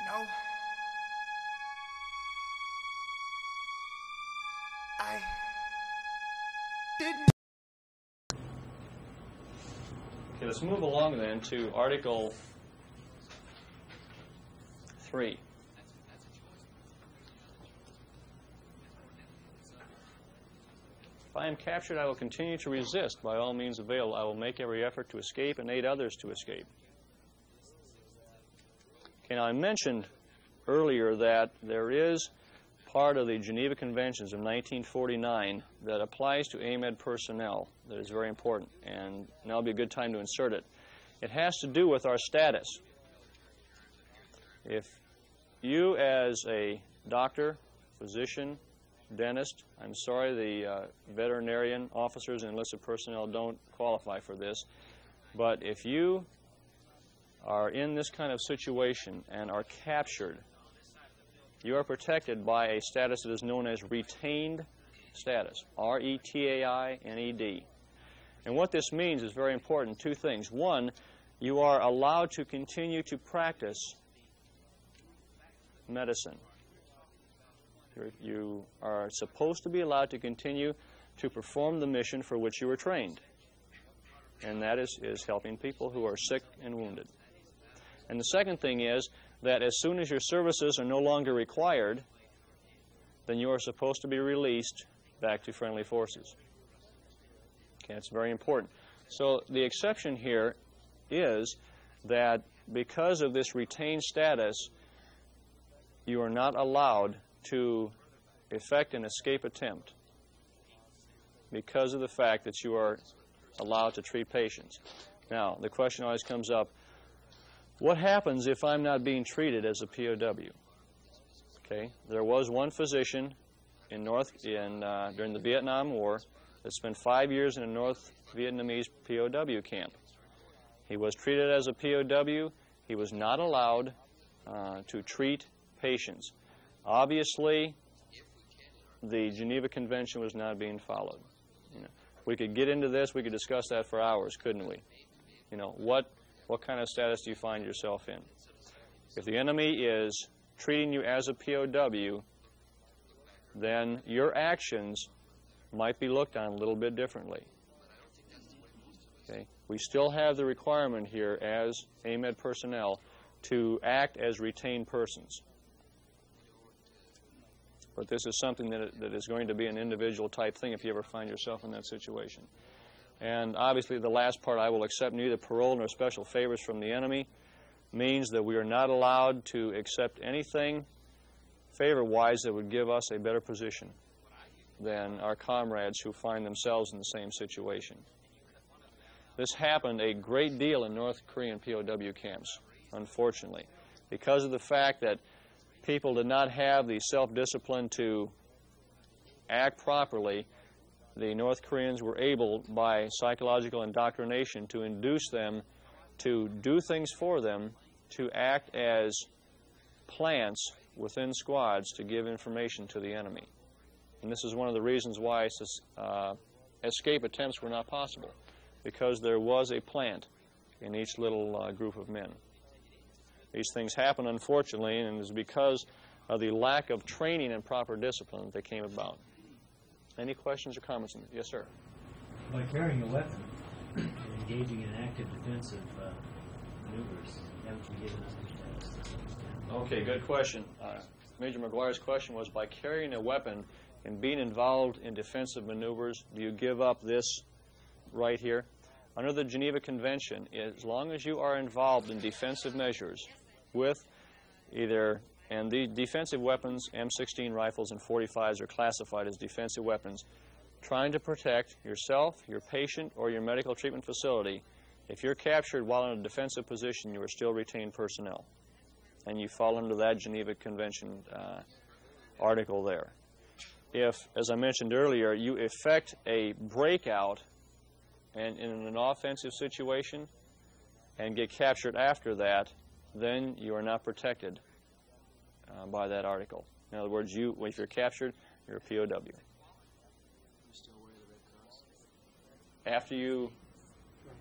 No. I didn't. Okay, let's move along then to Article 3. If I am captured, I will continue to resist by all means available. I will make every effort to escape and aid others to escape. Okay, now I mentioned earlier that there is part of the Geneva Conventions of 1949 that applies to AMED personnel that is very important, and now would be a good time to insert it. It has to do with our status. If you as a doctor, physician, dentist, I'm sorry the veterinarian officers and enlisted personnel don't qualify for this, but if you are in this kind of situation and are captured, you are protected by a status that is known as retained status, RETAI and ED. And what this means is very important. Two things. One, you are allowed to continue to practice medicine. You are supposed to be allowed to continue to perform the mission for which you were trained, and that is helping people who are sick and wounded. And the second thing is that as soon as your services are no longer required, then you are supposed to be released back to friendly forces. Okay, that's very important. So the exception here is that because of this retained status, you are not allowed to effect an escape attempt because of the fact that you are allowed to treat patients. Now, the question always comes up, what happens if I'm not being treated as a POW? Okay, there was one physician during the Vietnam War that spent 5 years in a North Vietnamese POW camp. He was treated as a POW. He was not allowed to treat patients. Obviously, the Geneva Convention was not being followed. We could get into this. We could discuss that for hours, couldn't we? What kind of status do you find yourself in? If the enemy is treating you as a POW, then your actions might be looked on a little bit differently. Okay? We still have the requirement here as AMED personnel to act as retained persons. But this is something that is going to be an individual type thing if you ever find yourself in that situation. And obviously the last part, I will accept neither parole nor special favors from the enemy, means that we are not allowed to accept anything favor-wise that would give us a better position than our comrades who find themselves in the same situation. This happened a great deal in North Korean POW camps, unfortunately, because of the fact that people did not have the self-discipline to act properly. The North Koreans were able, by psychological indoctrination, to induce them to do things for them, to act as plants within squads to give information to the enemy. And this is one of the reasons why escape attempts were not possible, because there was a plant in each little group of men. These things happen, unfortunately, and it is because of the lack of training and proper discipline that they came about. Any questions or comments? Yes, sir. By carrying a weapon and engaging in active defensive maneuvers, haven't you given us the status? Okay, good question. Major McGuire's question was, by carrying a weapon and being involved in defensive maneuvers, do you give up this right here? Under the Geneva Convention, as long as you are involved in defensive measures with either, and the defensive weapons, M16 rifles and 45s are classified as defensive weapons, trying to protect yourself, your patient, or your medical treatment facility, if you're captured while in a defensive position, you are still retained personnel. And you fall under that Geneva Convention article there. If, as I mentioned earlier, you effect a breakout and in an offensive situation and get captured after that, then you are not protected by that article. In other words, if you're captured, you're a POW. After you,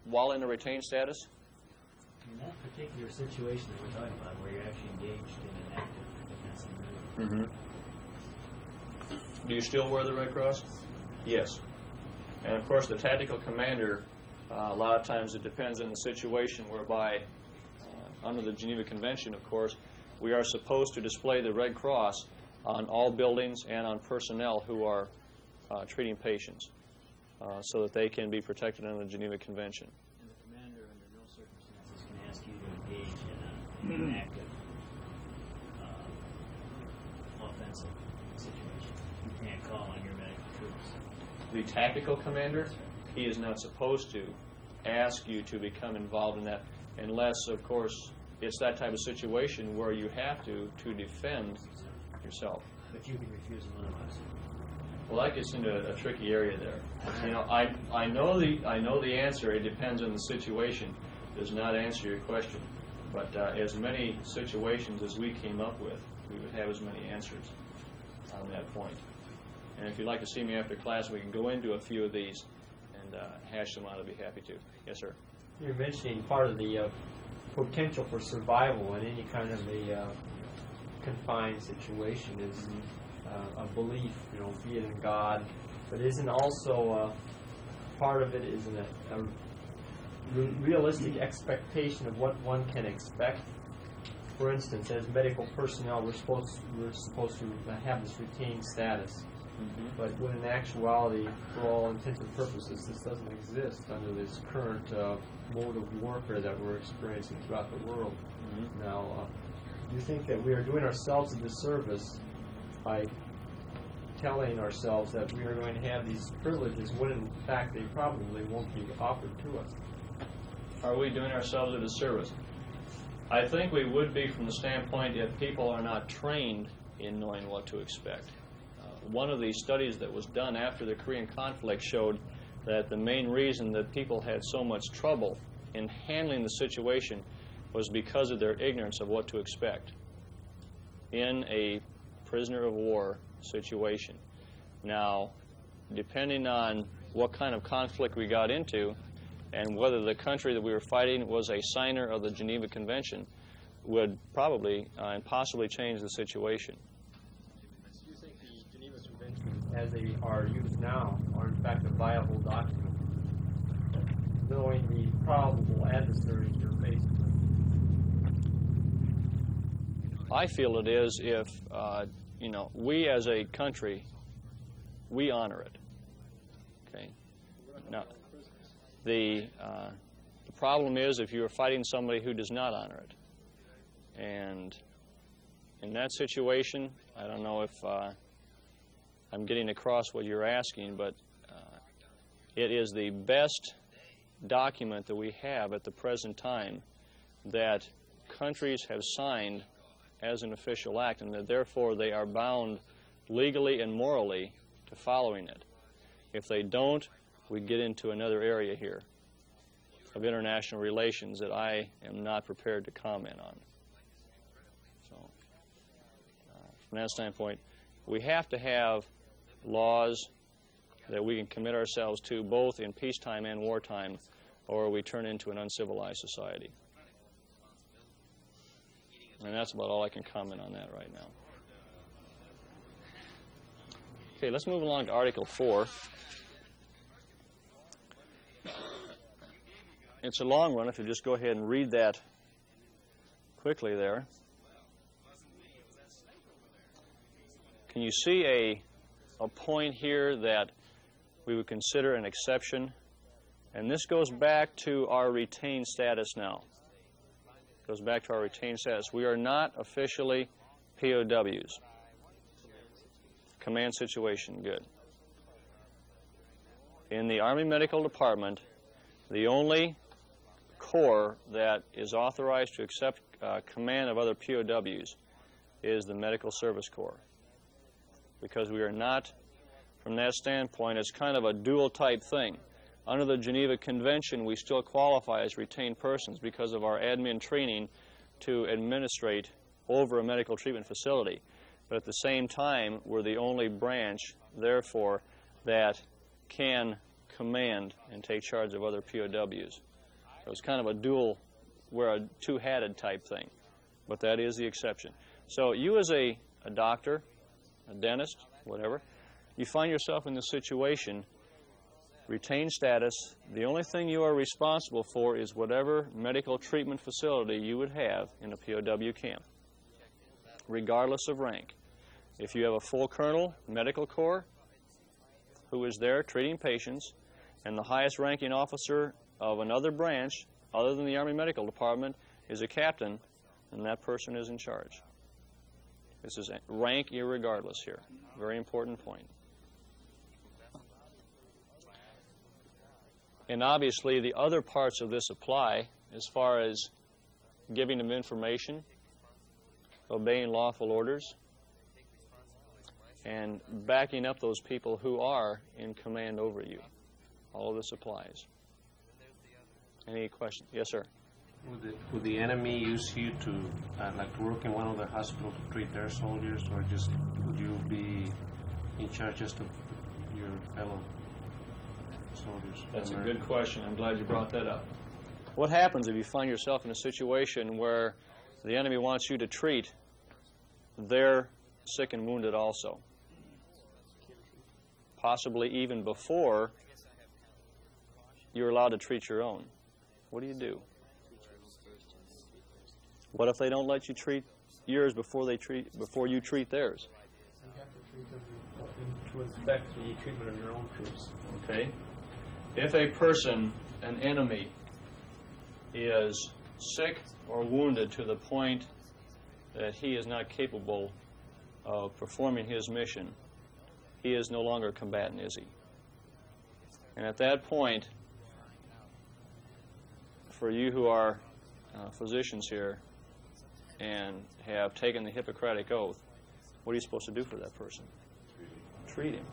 while in a retained status? In that particular situation that we're talking about, where you're actually engaged in an active defensive maneuver. Do you still wear the Red Cross? Yes. And of course, the tactical commander, a lot of times it depends on the situation, whereby under the Geneva Convention, of course, we are supposed to display the Red Cross on all buildings and on personnel who are treating patients, so that they can be protected under the Geneva Convention. And the commander, under no circumstances, can ask you to engage in an active offensive situation. You can't call on your medical troops. The tactical commander, he is not supposed to ask you to become involved in that, unless, of course, it's that type of situation where you have to defend yourself. But you can refuse them otherwise. Well, that gets into a tricky area there. You know, I know the answer. It depends on the situation. Does not answer your question. But as many situations as we came up with, we would have as many answers on that point. And if you'd like to see me after class, we can go into a few of these and hash them out. I'd be happy to. Yes, sir. You're mentioning part of the potential for survival in any kind of a confined situation is a belief, you know, be it in God, but isn't also part of it isn't a realistic expectation of what one can expect. For instance, as medical personnel, we're supposed to have this retained status. But when in actuality, for all intents and purposes, this doesn't exist under this current mode of warfare that we're experiencing throughout the world. Now, do you think that we are doing ourselves a disservice by telling ourselves that we are going to have these privileges when in fact they probably won't be offered to us? Are we doing ourselves a disservice? I think we would be from the standpoint if people are not trained in knowing what to expect. One of the studies that was done after the Korean conflict showed that the main reason that people had so much trouble in handling the situation was because of their ignorance of what to expect in a prisoner of war situation. Now, depending on what kind of conflict we got into and whether the country that we were fighting was a signer of the Geneva Convention, would probably and possibly change the situation. Do you think the Geneva Conventions, as they are used now, are in fact a viable document, knowing the probable adversaries you're faced with? I feel it is if, you know, we as a country, we honor it. Okay. Now, the problem is if you are fighting somebody who does not honor it. And in that situation, I don't know if I'm getting across what you're asking, but it is the best document that we have at the present time that countries have signed as an official act, and that therefore they are bound legally and morally to following it. If they don't, we get into another area here of international relations that I am not prepared to comment on. So, from that standpoint, we have to have laws that we can commit ourselves to both in peacetime and wartime, or we turn into an uncivilized society. And that's about all I can comment on that right now. Okay, let's move along to Article 4. It's a long one if you just go ahead and read that quickly there. Can you see a point here that we would consider an exception? And this goes back to our retained status now. Goes back to our retained status. We are not officially POWs. Command situation, good. In the Army Medical Department, the only corps that is authorized to accept command of other POWs is the Medical Service Corps. Because we are not, from that standpoint, it's kind of a dual type thing. Under the Geneva Convention, we still qualify as retained persons because of our admin training to administrate over a medical treatment facility. But at the same time, we're the only branch, therefore, that can command and take charge of other POWs. So it's kind of a dual wear a two-hatted type thing, but that is the exception. So you as a doctor, a dentist, whatever, you find yourself in this situation, retain status, the only thing you are responsible for is whatever medical treatment facility you would have in a POW camp, regardless of rank. If you have a full colonel, medical corps, who is there treating patients, and the highest ranking officer of another branch, other than the Army Medical Department, is a captain, and that person is in charge. This is rank irregardless here. Very important point. And obviously the other parts of this apply as far as giving them information, obeying lawful orders, and backing up those people who are in command over you. All of this applies. Any questions? Yes, sir. Would the enemy use you to like work in one of the hospitals to treat their soldiers, or just would you be in charge just of your fellow soldiers? That's a good question. I'm glad you brought that up. What happens if you find yourself in a situation where the enemy wants you to treat their sick and wounded also? Possibly even before you're allowed to treat your own. What do you do? What if they don't let you treat yours before you treat theirs? You have to treat them to inspect the treatment of your own troops. Okay. If a person, an enemy, is sick or wounded to the point that he is not capable of performing his mission, he is no longer a combatant, is he? And at that point, for you who are physicians here and have taken the Hippocratic Oath, what are you supposed to do for that person? Treat him.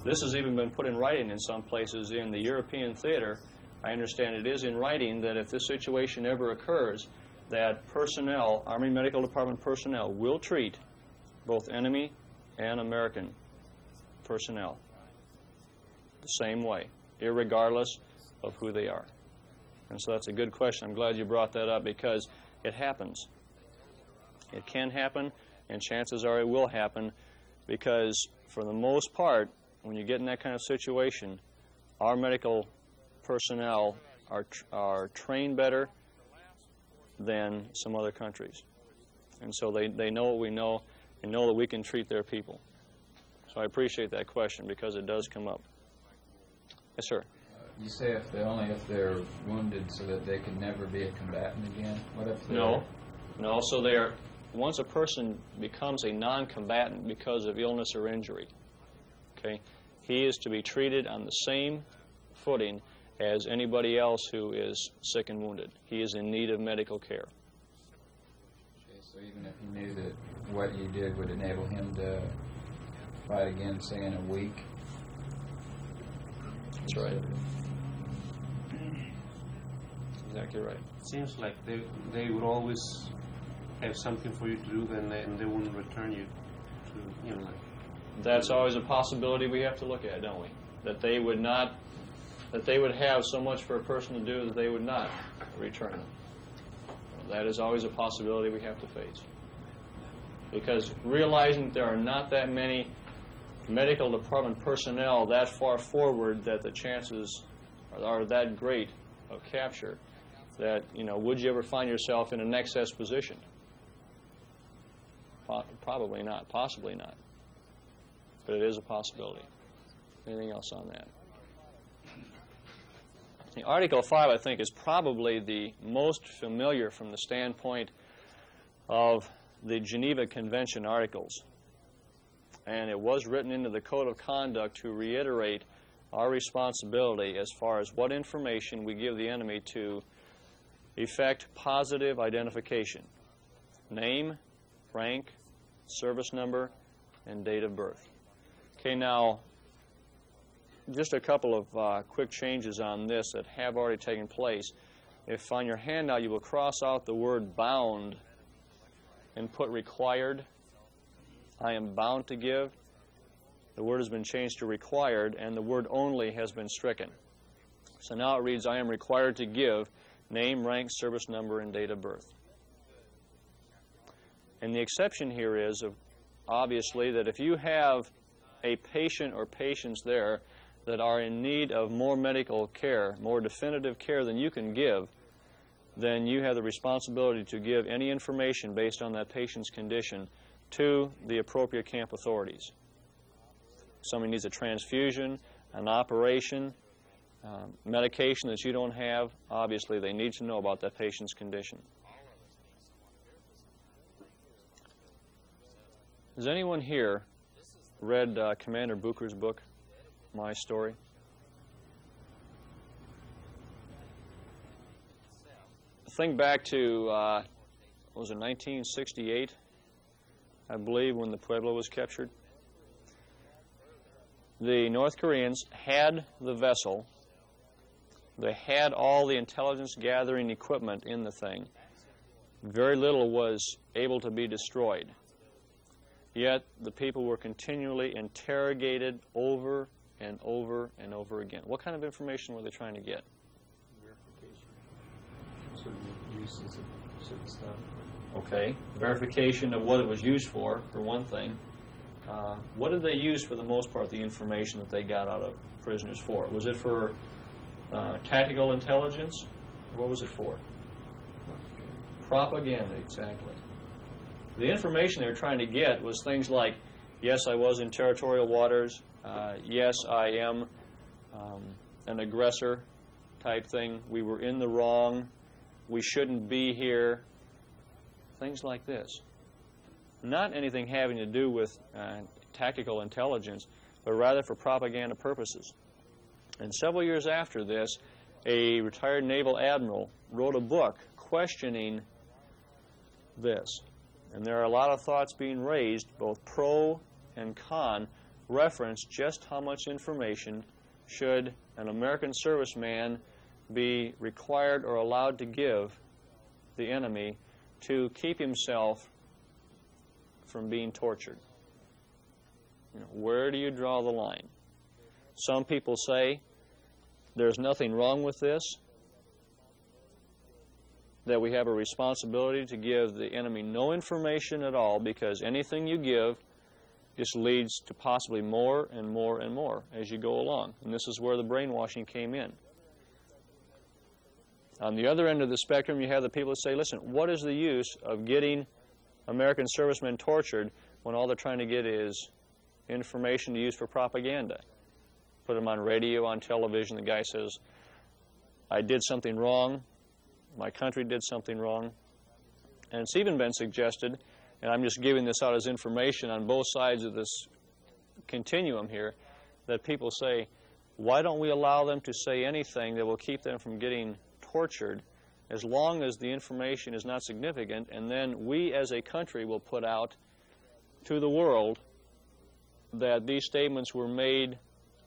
This has even been put in writing in some places in the European theater. I understand it is in writing that if this situation ever occurs, that personnel, Army Medical Department personnel, will treat both enemy and American personnel the same way, irregardless of who they are. And so that's a good question. I'm glad you brought that up because it happens. It can happen, and chances are it will happen because for the most part, when you get in that kind of situation, our medical personnel are trained better than some other countries. And so they know what we know and know that we can treat their people. So I appreciate that question because it does come up. Yes, sir. You say if they're wounded so that they can never be a combatant again? What if they're... No. So once a person becomes a non-combatant because of illness or injury, okay, he is to be treated on the same footing as anybody else who is sick and wounded. He is in need of medical care. Okay, so even if he knew that what you did would enable him to fight again, say, in a week? That's right. Exactly right. It seems like they would always have something for you to do, and they wouldn't return you to, you know, like... That's always a possibility we have to look at, don't we? That they would have so much for a person to do that they would not return them. That is always a possibility we have to face. Because realizing that there are not that many medical department personnel that far forward that the chances are that great of capture, that, you know, would you ever find yourself in an excess position? Probably not. Possibly not. But it is a possibility. Anything else on that? Article 5, I think, is probably the most familiar from the standpoint of the Geneva Convention articles. And it was written into the Code of Conduct to reiterate our responsibility as far as what information we give the enemy to effect positive identification. Name, rank, service number, and date of birth. Okay, now, just a couple of quick changes on this that have already taken place. If on your handout you will cross out the word bound and put required, I am bound to give. The word has been changed to required, and the word only has been stricken. So now it reads, I am required to give name, rank, service number, and date of birth. And the exception here is, obviously, that if you have a patient or patients there that are in need of more medical care, more definitive care than you can give, then you have the responsibility to give any information based on that patient's condition to the appropriate camp authorities. Somebody needs a transfusion, an operation, medication that you don't have, obviously they need to know about that patient's condition. Has anyone here read Commander Bucher's book, My Story? Think back to, what was it, 1968, I believe, when the Pueblo was captured. The North Koreans had the vessel. They had all the intelligence gathering equipment in the thing. Very little was able to be destroyed. Yet the people were continually interrogated over and over and over again. What kind of information were they trying to get? Verification. Certain uses of certain stuff. Okay. Verification of what it was used for one thing. What did they use for the most part, the information that they got out of prisoners for? Was it for tactical intelligence? What was it for? Propaganda, exactly. The information they were trying to get was things like, yes, I was in territorial waters, yes, I am an aggressor type thing, we were in the wrong, we shouldn't be here, things like this. Not anything having to do with tactical intelligence, but rather for propaganda purposes. And several years after this, a retired naval admiral wrote a book questioning this. And there are a lot of thoughts being raised, both pro and con, reference just how much information should an American serviceman be required or allowed to give the enemy to keep himself from being tortured. You know, where do you draw the line? Some people say there's nothing wrong with this, that we have a responsibility to give the enemy no information at all, because anything you give just leads to possibly more and more and more as you go along. And this is where the brainwashing came in. On the other end of the spectrum, you have the people that say, listen, what is the use of getting American servicemen tortured when all they're trying to get is information to use for propaganda? Put them on radio, on television, the guy says, I did something wrong, my country did something wrong. And it's even been suggested, and I'm just giving this out as information on both sides of this continuum here, that people say, why don't we allow them to say anything that will keep them from getting tortured, as long as the information is not significant, and then we as a country will put out to the world that these statements were made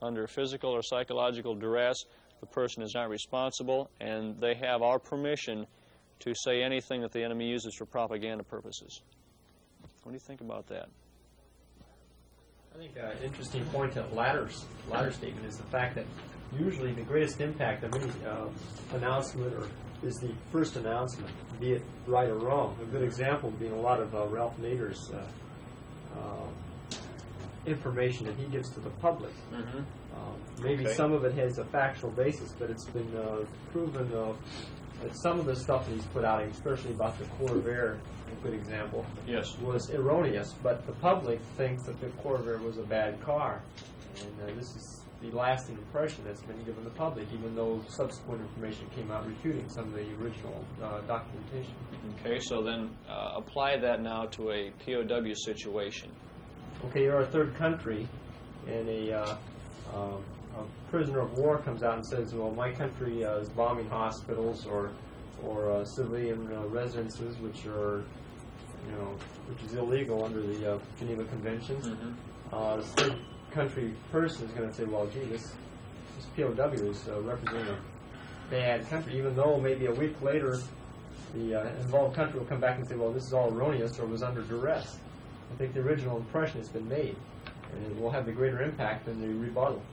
under physical or psychological duress, the person is not responsible, and they have our permission to say anything that the enemy uses for propaganda purposes. What do you think about that? I think an interesting point to latter statement is the fact that usually the greatest impact of any announcement is the first announcement, be it right or wrong. A good example being a lot of Ralph Nader's information that he gives to the public. Mm-hmm. Maybe some of it has a factual basis, but it's been proven that some of the stuff that he's put out, especially about the Corvair, a good example, yes, was erroneous. But the public thinks that the Corvair was a bad car, and this is the lasting impression that's been given the public, even though subsequent information came out refuting some of the original documentation. Okay, so then apply that now to a POW situation. Okay, you're a third country, and a prisoner of war comes out and says, well, my country is bombing hospitals or civilian residences, which are, which is illegal under the Geneva Conventions. Mm-hmm. This third country person is going to say, well, gee, this POW is representing a bad country, even though maybe a week later the involved country will come back and say, well, this is all erroneous or was under duress. I think the original impression has been made, and it will have the greater impact than the rebuttal.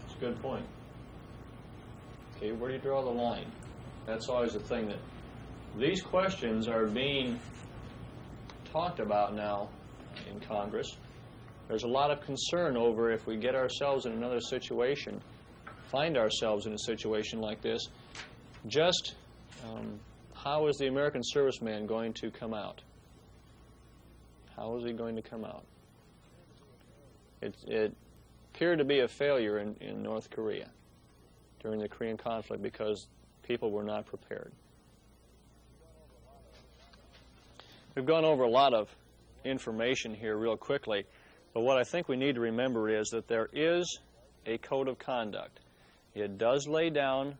That's a good point. Okay, where do you draw the line? That's always the thing, that these questions are being talked about now in Congress. There's a lot of concern over if we get ourselves in another situation, find ourselves in a situation like this, just how is the American serviceman going to come out? How is he going to come out? It appeared to be a failure in North Korea during the Korean conflict because people were not prepared. We've gone over a lot of information here real quickly, but what I think we need to remember is that there is a code of conduct. It does lay down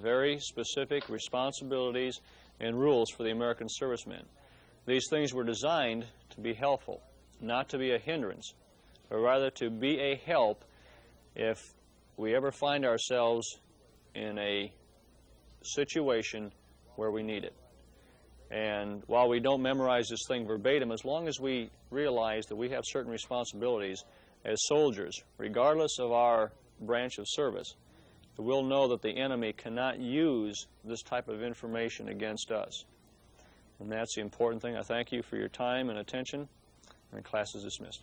very specific responsibilities and rules for the American servicemen. These things were designed to be helpful, not to be a hindrance, but rather to be a help if we ever find ourselves in a situation where we need it. And while we don't memorize this thing verbatim, as long as we realize that we have certain responsibilities as soldiers, regardless of our branch of service, we'll know that the enemy cannot use this type of information against us. And that's the important thing. I thank you for your time and attention, and class is dismissed.